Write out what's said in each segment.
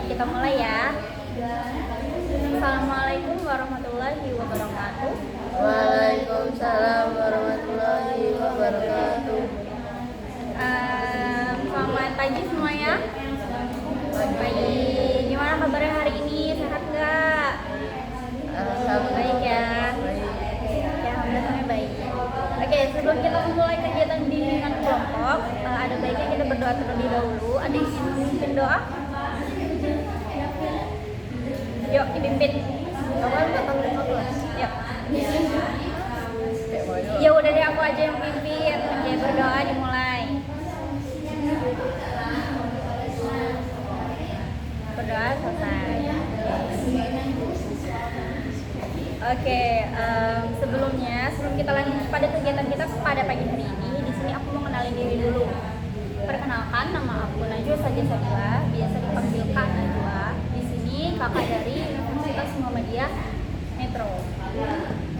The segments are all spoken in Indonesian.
kita mulai ya. Assalamualaikum warahmatullahi wabarakatuh. Waalaikumsalam warahmatullahi wabarakatuh. Selamat pagi semuanya. Pagi. Gimana kabarnya hari ini? Sehat nggak? Baik ya. Ya, alhamdulillah baik. Oke, sebelum kita memulai kegiatan bimbingan kelompok, ada baiknya kita berdoa terlebih dahulu. Ada yang ingin memimpin doa? Yuk, dipimpin. Kapan datang 15? Yuk. Ya udah deh, aku aja yang pimpin. Oke, berdoa dimulai. Berdoa selesai. Oke, sebelum kita lanjut pada kegiatan kita pada pagi hari ini, di sini aku mau kenalin diri dulu. Perkenalkan, nama aku Najwa Saja Sabila, biasa dipanggil Kak Najwa. Di sini kakak dari Universitas Muhammadiyah Metro.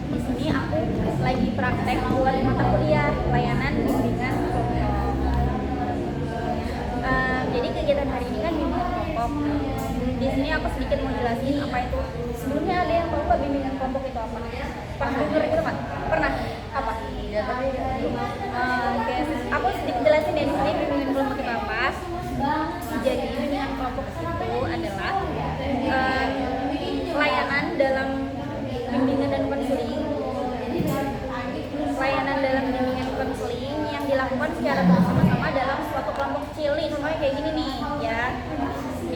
Di sini aku lagi praktek buat mata kuliah layanan bimbingan kelompok. Jadi kegiatan hari ini kan bimbingan kelompok. Di sini aku sedikit mau jelasin apa itu. Sebelumnya ada yang tahu nggak bimbingan kelompok itu apa? Pernah dengar itu kan? Pernah? Apa? Ya, tapi Oke, aku sedikit jelasin ya di sini bimbingan kelompok itu apa. Jadi bimbingan kelompok itu adalah layanan dalam bimbingan dan konseling. Layanan dalam bimbingan konseling yang dilakukan secara bersama-sama dalam suatu kelompok kecil nih, contohnya kayak gini nih ya.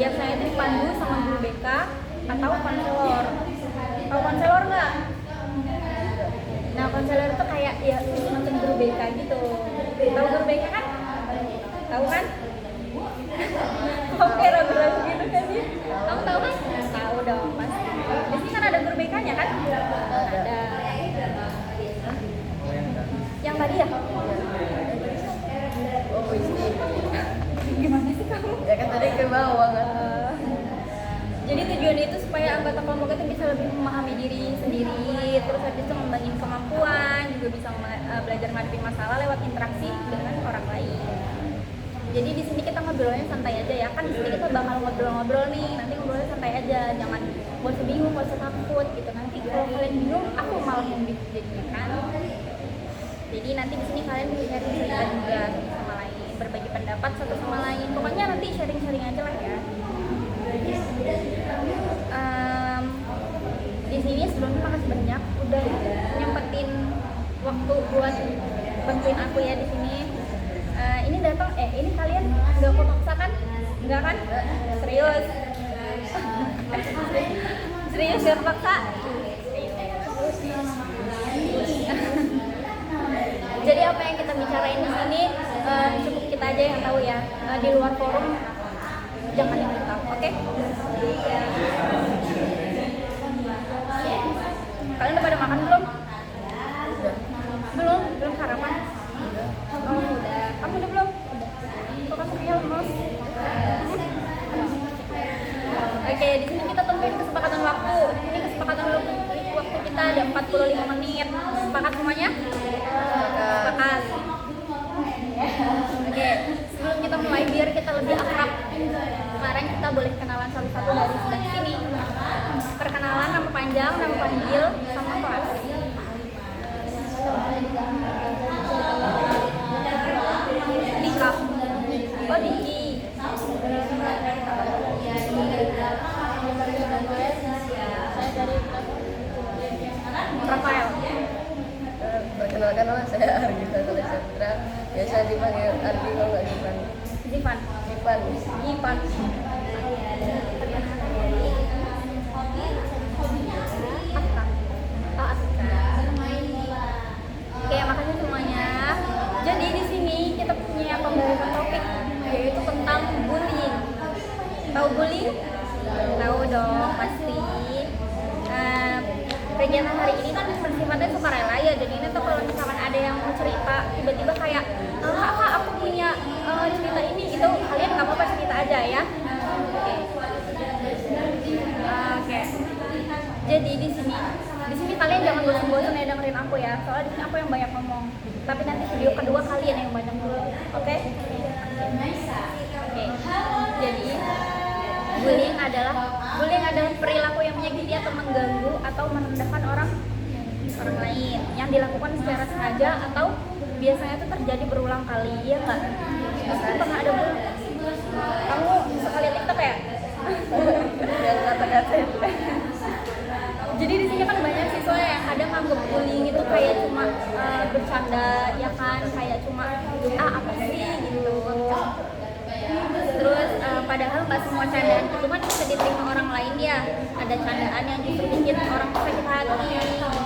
Biasanya itu dipandu sama guru BK atau konselor. Tahu konselor nggak? Nah, konselor itu kayak ya semacam guru BK gitu. Tahu guru BK kan? Tahu kan? Oke, ragu-ragu gitu kan sih? Kamu tahu kan? Tahu dong pasti. Di sini kan ada guru BK-nya kan? Ada. Yang tadi ya? oh puisi. Gimana sih kamu? Ya kan tadi ke bawah kan. Jadi tujuannya itu supaya anggota kelompok itu bisa lebih memahami diri sendiri, terus habis itu ngembangin kemampuan, juga bisa belajar menghadapi masalah lewat interaksi dengan orang lain. Jadi di sini kita ngobrolnya santai aja ya, kan di sini kita bakal ngobrol-ngobrol nih, nanti ngobrolnya santai aja, jangan gak usah bingung, gak usah takut gitu. Nanti kalau kalian bingung, aku malah yang bingung kan. Jadi nanti di sini kalian bisa sharing cerita juga satu sama lain, berbagi pendapat satu sama lain. Pokoknya nanti sharing-sharing aja lah ya. Di sini sebelumnya makasih banyak udah nyempetin waktu buat bantuin aku ya di sini. Ini datang, ini kalian nggak aku paksa kan? Nggak kan? Serius? Serius nggak paksa? Jadi apa yang kita bicarain di sini cukup kita aja yang tahu ya. Di luar forum jangan yang tahu, oke? Kalian udah pada makan belum? Belum sarapan? Oh udah. Kamu udah belum? Kok kamu kayak lemes? Oke, di sini kita tentuin kesepakatan waktu. Di sini kesepakatan waktu kita ada 45 menit. Sepakat semuanya? Sepakat. Oke, sebelum kita mulai biar kita lebih akrab, sekarang kita boleh kenalan satu-satu dari sebelah sini. Perkenalan, nama panjang, nama panggil, sama kelas. Dika. Oh, Diki. Saya dari Rafael. Perkenalkan, nama saya Argita Salesandra. Biasa dipanggil Ardi kalau nggak Dipan. Zivan. Ipan. Oke, makasih semuanya. Jadi di sini kita punya pembahasan topik yaitu tentang bullying. Tahu bullying? Tahu dong pasti. Kegiatan hari ini kan bersifatnya sukarela ya. Jadi ini tuh kalau misalkan ada yang mau cerita tiba-tiba kayak kak aku punya cerita ini gitu, kalian nggak apa-apa cerita aja ya. Oke. Jadi di sini kalian jangan bosan-bosan ya dengerin aku ya. Soalnya di sini aku yang banyak ngomong. Tapi nanti video kedua kalian yang banyak ngomong. Oke? Oke. Jadi Bullying adalah perilaku yang menyakiti atau mengganggu atau merendahkan orang lain yang dilakukan secara sengaja atau biasanya itu terjadi berulang kali, ya nggak? Pasti pernah ada bullying. Kamu sekali TikTok ya? Yang kata-kata itu. Jadi di sini kan banyak siswa yang kadang anggap bullying itu kayak cuma bercanda, ya kan, kayak cuma apa sih gitu. Terus padahal nggak semua candaan itu kan bisa diterima orang lain ya. Ada candaan yang justru bikin orang sakit hati,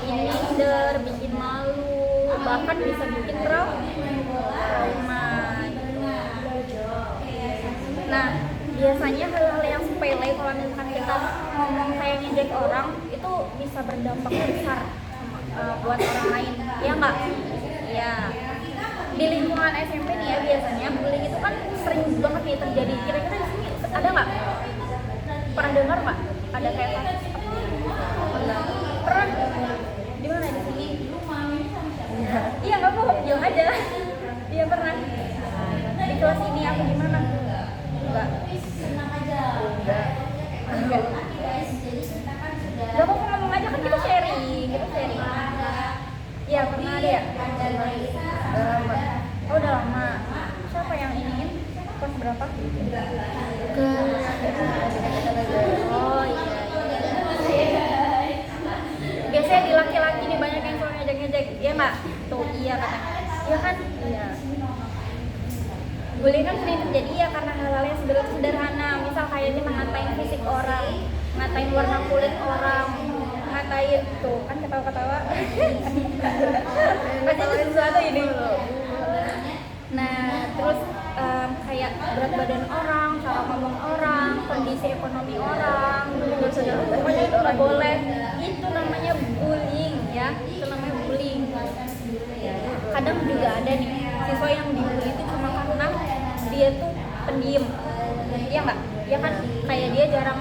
bikin minder, bikin malu, bahkan bisa bikin trauma. Nah, biasanya hal-hal yang sepele kalau misalkan kita ngomong kayak ngejek orang itu bisa berdampak besar buat orang lain, ya nggak? Ya. Di lingkungan SMP nih ya, biasanya bullying itu kan sering banget nih terjadi. Kira-kira di sini ada nggak? Pernah dengar nggak? Ada kayak kasus? Pernah? Di mana di sini? Iya nggak apa-apa, bilang aja. Iya pernah. Di kelas ini aku gimana? Enggak. Gak apa-apa, ngomong aja kan kita sharing. Iya pernah ada ya? Udah lama. Oh udah lama. Siapa yang iniin? Kelas berapa? Ke Oh iya. Biasanya di laki-laki nih banyak yang suka ngejek-ngejek, iya nggak? Tuh iya katanya. Iya kan? Iya. Bullying kan sering terjadi ya karena hal-hal yang sederhana. Misal kayak kita ngatain fisik orang, ngatain warna kulit orang, ngatain tuh kan ketawa-ketawa. Pasti ada sesuatu ini. Nah terus kayak berat badan orang, cara ngomong orang, kondisi ekonomi orang, pokoknya itu nggak boleh. Itu namanya bullying ya, itu namanya bullying. Kadang juga ada nih siswa yang dibully itu cuma karena dia tuh pendiam, ya nggak? Ya kan kayak dia jarang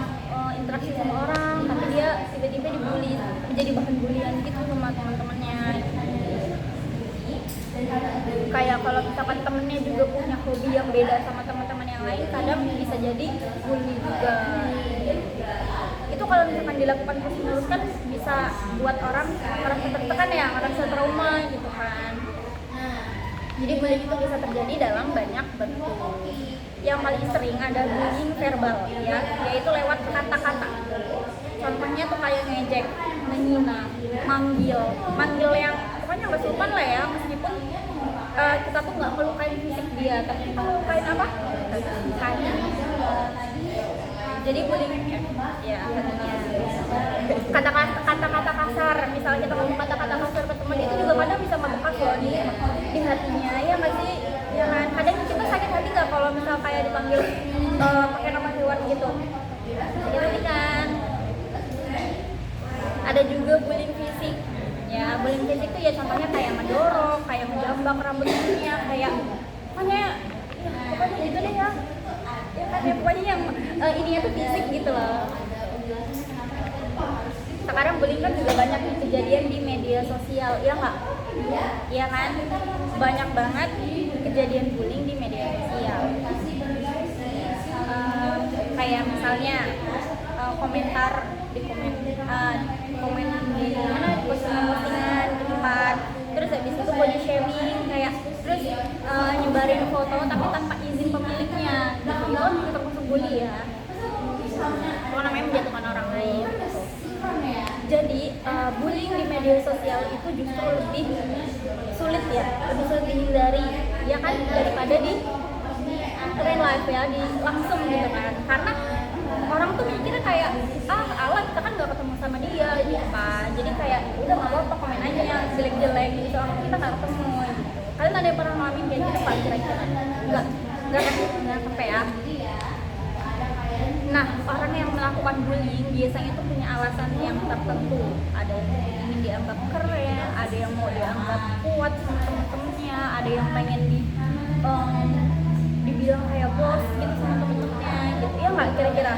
interaksi sama orang, tapi dia tiba-tiba dibully, menjadi bahan bulian gitu sama teman-temannya. Kayak kalau misalkan temennya juga punya hobi yang beda sama teman-teman yang lain, kadang bisa jadi bully juga. Itu kalau misalkan dilakukan terus-menerus kan bisa buat orang merasa tertekan ya, merasa trauma gitu kan. Jadi bullying itu bisa terjadi dalam banyak bentuk. Yang paling sering ada bullying verbal ya, yaitu lewat kata-kata. Contohnya tuh kayak ngejek, menghina, manggil yang pokoknya nggak sopan lah ya, meskipun kita tuh nggak melukai fisik dia, tapi kita melukain apa? Hati. Jadi bullying ya hatinya. Kata-kata kasar, misalnya kita ngomong kata-kata kasar ke teman itu juga kadang bisa membekas loh di hatinya, ya nggak sih? Ya kan? Kadang kita sakit hati nggak kalau misal kayak dipanggil pakai nama hewan gitu? Sakit hati kan? Ada juga bullying fisik. Ya, bullying fisik itu ya contohnya kayak mendorong, kayak menjambak rambutnya, kayak pokoknya gitu deh ya. Ya kan ya pokoknya yang ininya tuh fisik gitu loh. Sekarang bullying kan juga banyak nih kejadian di media sosial, ya nggak? Iya kan? Banyak banget kejadian bullying di media sosial. Kayak misalnya komentar di komen di mana, di postingan di tempat, terus habis itu body shaming, kayak terus nyebarin foto tapi tanpa izin pemiliknya gitu. Itu kan termasuk bully ya, itu namanya menjatuhkan orang lain gitu. Jadi bullying di media sosial itu justru lebih sulit ya, lebih sulit dihindari ya kan, daripada di real life ya, di langsung gitu kan. Karena orang tuh mikirnya kayak alah kita kan gak ketemu sama dia gitu kan, jadi kayak udah gak apa-apa komen aja yang jelek-jelek gitu, orang kita gak ketemu gitu. Kalian ada yang pernah ngalamin kayak gitu pak kira-kira? Nggak sampai ya. Nah, orang yang melakukan bullying biasanya tuh punya alasan yang tertentu. Ada yang ingin dianggap keren, ada yang mau dianggap kuat sama temen-temennya, ada yang pengen dibilang kayak bos gitu sama temen-temennya gitu. Ya nggak kira-kira?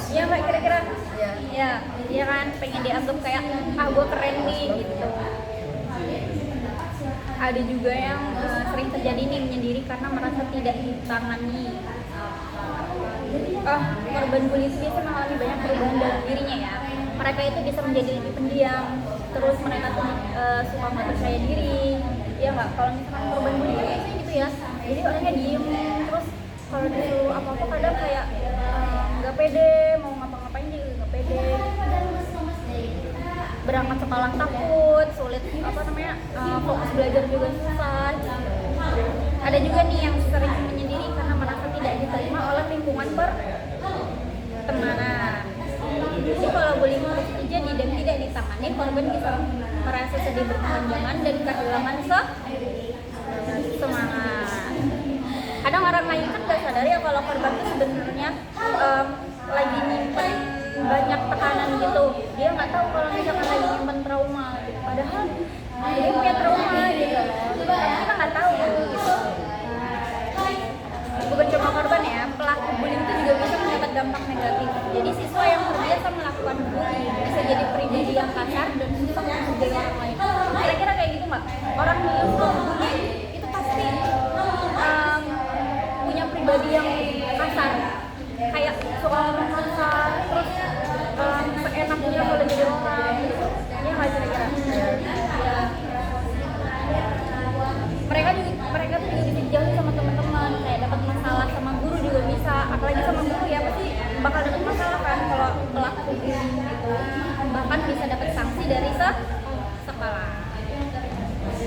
Ya nggak kira-kira? Ya kan, pengen dianggap kayak gue keren nih gitu. Ada juga yang sering terjadi nih menyendiri karena merasa tidak ditangani. korban bully itu biasanya mengalami banyak perubahan dalam dirinya ya. Mereka itu bisa menjadi lebih pendiam, terus mereka tuh suka nggak percaya diri, ya nggak? Kalau misalkan korban bully kan biasanya gitu ya, jadi orangnya diem, terus kalau disuruh apa-apa kadang kayak nggak pede, mau ngapa-ngapain juga nggak pede, berangkat sekolah takut, sulit fokus belajar juga susah. Ada juga nih yang sering menyendiri karena merasa tidak diterima oleh lingkungan pertemanan. Jadi kalau bullying terus terjadi dan tidak ditangani, korban bisa merasa sedih berkepanjangan dan kehilangan semangat. Kadang orang lain kan gak sadar ya kalau korban itu sebenarnya lagi nyimpen banyak tekanan gitu. Dia nggak tahu kalau misalkan lagi nyimpen trauma gitu. Padahal dia punya trauma gitu. Tapi kita nggak tahu gitu. Bukan cuma korban ya, pelaku bullying itu juga bisa mendapat dampak negatif. Jadi siswa yang terbiasa melakukan bullying bisa jadi pribadi yang kasar dan susah menghargai orang lain. Kira-kira kayak gitu nggak? Orang yang bully itu pasti punya pribadi yang kasar, kayak suka ngomong kasar, terus seenaknya kalau jadi orang. Ini nggak kira-kira? Ya. Mereka tuh juga bisa dijauhi sama teman-teman, kayak dapat masalah sama guru juga bisa, apalagi sama guru ya pasti bakal dapat masalah kan kalau pelaku bullying gitu, bahkan bisa dapat sanksi dari sekolah.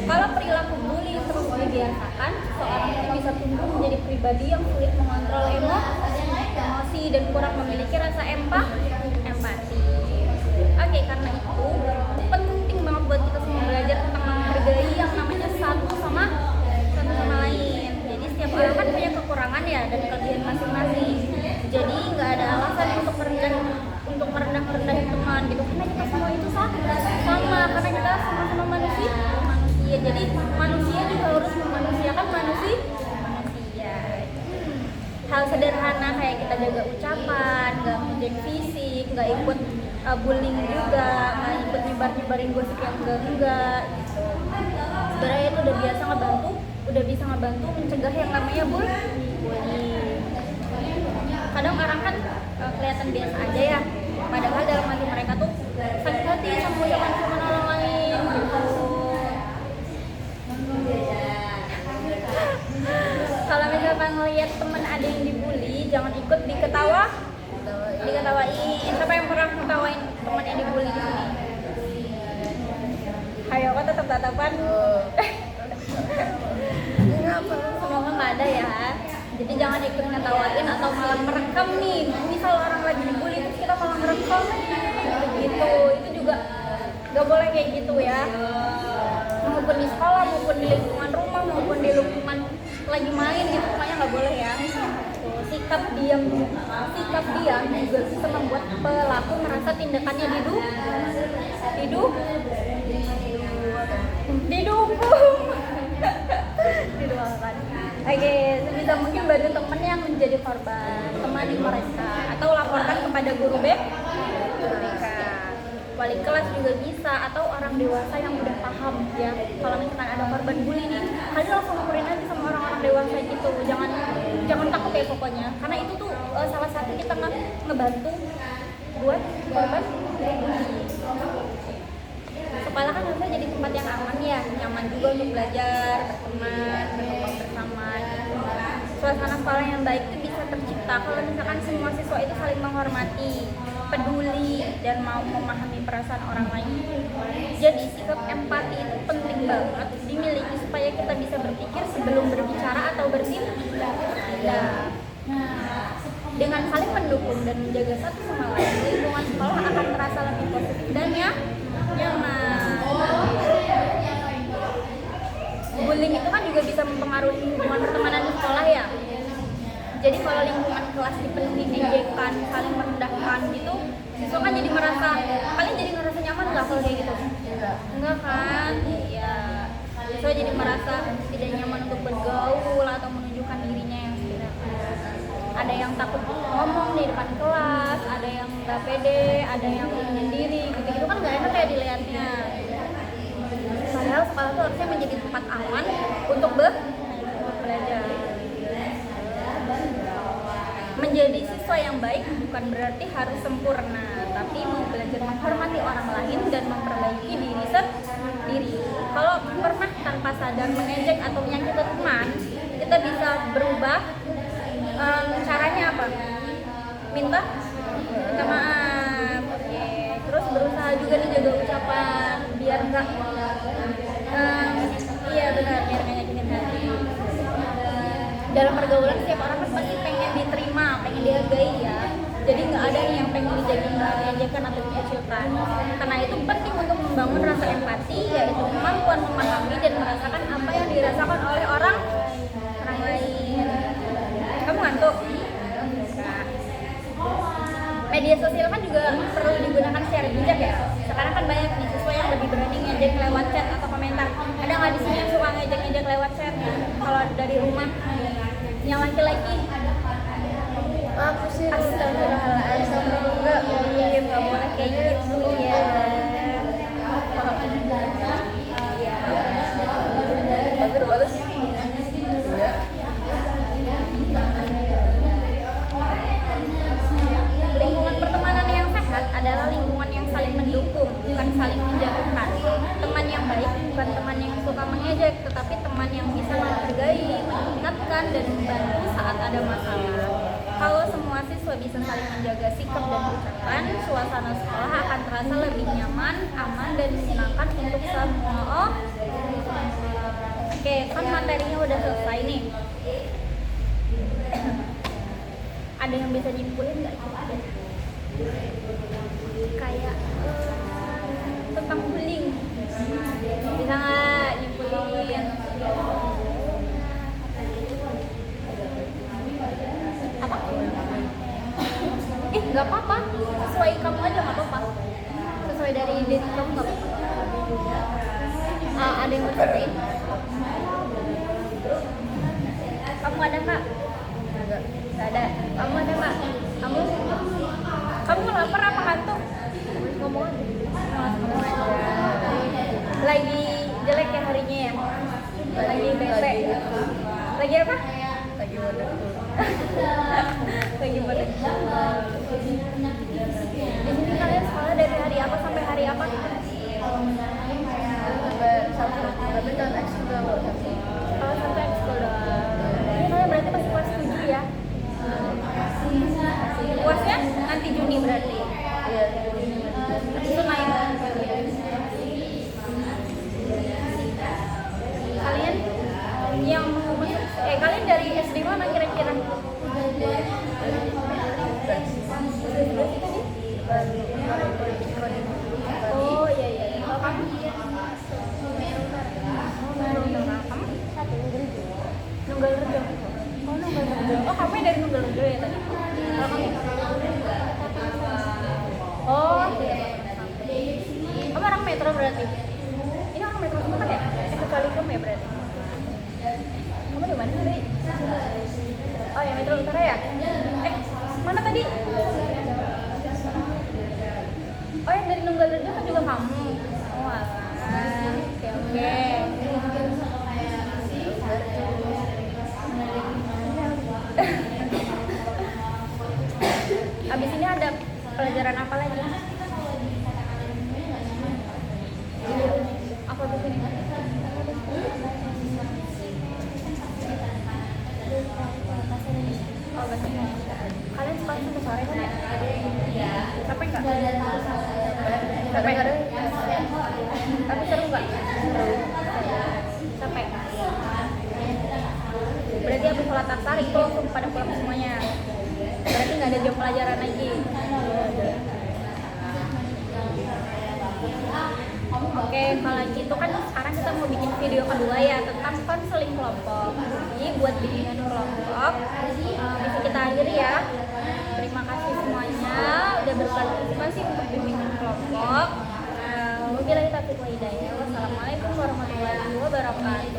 Kalau perilaku bullying terus dibiasakan, seorang itu bisa tumbuh menjadi pribadi yang sulit mengontrol emosi dan kurang memiliki rasa empati. Oke, karena itu penting banget buat kita semua belajar tentang menghargai yang namanya satu sama lain. Jadi setiap orang kan punya kekurangan ya dan kelebihan masing-masing. Jadi nggak ada alasan untuk merendah-rendahin teman gitu, karena kita semua itu sama, karena kita sama-sama manusia. Jadi manusia juga harus memanusiakan manusia. Hal sederhana kayak kita jaga ucapan, nggak ngejek fisik, nggak ikut bullying juga, nggak ikut nyebarin gosip yang enggak gitu. Sebenarnya itu udah bisa ngebantu mencegah yang namanya bullying. Kadang orang kan kelihatan biasa aja ya, padahal dalam hati mereka tuh sakit hati sama ucapan orang lain gitu. Kalau misalkan ngeliat temen ada yang dibully, jangan ikut diketawain. Siapa yang pernah ngetawain temen yang dibully di sini? Ayo, kok tetap tatapan? Semoga nggak ada ya. Jadi jangan ikut ngetawain atau malah merekam nih. Misal orang lagi dibully terus kita malah merekam gitu. Itu juga nggak boleh kayak gitu ya. Maupun di sekolah, maupun di lingkungan rumah, maupun di lingkungan lagi main gitu, pokoknya nggak boleh ya. Sikap diam juga bisa membuat pelaku merasa tindakannya didukung. Didoakan. Oke, sebisa mungkin bantu teman yang menjadi korban, temani mereka atau laporkan kepada guru BK. Wali kelas juga bisa, atau orang dewasa yang udah paham ya. Kalau misalkan ada korban bully nih, kalian langsung laporin aja sama orang-orang dewasa gitu. Jangan takut ya pokoknya, karena itu tuh salah satu kita ngebantu buat korban bully. Sekolah kan harusnya jadi tempat yang aman ya, nyaman juga untuk belajar, berteman, berkembang bersama gitu. Suasana sekolah yang baik itu bisa tercipta kalau misalkan semua siswa itu saling menghormati, peduli, dan mau memahami perasaan orang lain. Jadi sikap empati itu penting banget dimiliki supaya kita bisa berpikir sebelum berbicara atau bertindak. Dengan saling mendukung dan menjaga satu sama lain, lingkungan sekolah akan terasa lebih positif dan nyaman. Bullying itu kan juga bisa mempengaruhi hubungan pertemanan di sekolah ya. Jadi kalau lingkungan kelas dipenuhi ejekan, saling merendahkan gitu, siswa kan jadi kalian jadi ngerasa nyaman nggak kalau kayak gitu? Enggak kan? Iya. Siswa jadi merasa tidak nyaman untuk bergaul atau menunjukkan dirinya yang sebenarnya. Ada yang takut ngomong di depan kelas, ada yang nggak pede, ada yang menyendiri, gitu-gitu kan nggak enak ya dilihatnya. Padahal sekolah itu harusnya menjadi tempat aman untuk belajar. Menjadi siswa yang baik bukan berarti harus sempurna, tapi mau belajar menghormati orang lain dan memperbaiki diri sendiri. Kalau pernah tanpa sadar mengejek atau menyakiti teman, kita bisa berubah. Caranya apa? Minta maaf. Oke. Terus berusaha juga nih jaga ucapan biar enggak iya benar, biar nggak nyakitin hati. Dalam pergaulan setiap orang kan pasti pengen diterima, pengen dihargai ya. Jadi nggak ada nih yang pengen diajarkan atau dikucilkan. Karena itu penting untuk membangun rasa empati, yaitu kemampuan memahami dan merasakan apa yang dirasakan oleh orang lain. Kamu ngantuk? Nah, media sosial kan juga perlu digunakan secara bijak ya. Sekarang kan banyak nih siswa yang lebih berani ngejek lewat chat atau komentar. Ada nggak di sini yang suka ngejek lewat chat? Kalau dari rumah, yang laki-laki? Aku sih Astagfirullahaladzim, nggak boleh kayak gitu ya. tapi udah balas ya. Lingkungan pertemanan yang sehat adalah lingkungan yang saling mendukung, bukan saling menjatuhkan. Teman yang baik bukan teman yang suka mengejek, tetapi teman yang bisa menghargai, mengingatkan, dan membantu saat ada masalah. Kalau semua siswa bisa saling menjaga sikap dan ucapan, suasana sekolah akan terasa lebih nyaman, aman, dan menyenangkan untuk semua. Oke, kan materinya udah selesai nih. Ada yang bisa nyimpulin nggak? Kayak tentang bullying, bisa nggak nyimpulin? Apa? Nggak apa-apa, sesuai kamu aja nggak apa-apa. Sesuai dari diri kamu nggak apa-apa. Ada yang mau ceritain? Kamu ada nggak? Nggak ada. Kamu ada nggak? Kamu lapar apa kantuk? Ngomong aja. Lagi jelek ya harinya ya? Lagi bete. Lagi apa? Lagi wadah Lagi bete. Di sini kalian sekolah dari hari apa sampai hari apa? tapi kan ekskul loh. Kalau sampai ekskul doang. Ini kalian berarti masih kelas 7 ya? Puasnya nanti Juni berarti. Iya. Itu naik. Kalian yang mau masuk, kalian dari SD mana kira-kira? Oh iya. Kalau kamu? Nunggal Rejo. Oh Nunggal Rejo. Oh kamu dari Nunggal Rejo ya tadi? Kalau kamu? Oh iya. Kamu orang Metro berarti? Ini orang Metro semua kan ya? Kecuali kamu ya berarti? Kamu di mana tadi? Oh ya Metro Utara ya? Mana tadi? Oh yang dari Nunggal Rejo kan juga kamu? Oh alah. Oke. Abis ini ada pelajaran apa lagi? Apa abis ini? Oh bahasa Indonesia. Kalian sekolah sampai sore kan ya? Capek nggak? Capek. Tapi seru nggak? Capek. Berarti abis sholat asar itu langsung pada pulang semuanya. Berarti nggak ada jam pelajaran lagi. Oke, kalau gitu kan sekarang kita mau bikin video kedua ya tentang konseling kelompok. Jadi buat bimbingan kelompok bisa kita akhiri ya. Terima kasih semuanya udah berpartisipasi untuk bimbingan kelompok. Wabillahi taufiq wal hidayah. Wassalamualaikum warahmatullahi wabarakatuh.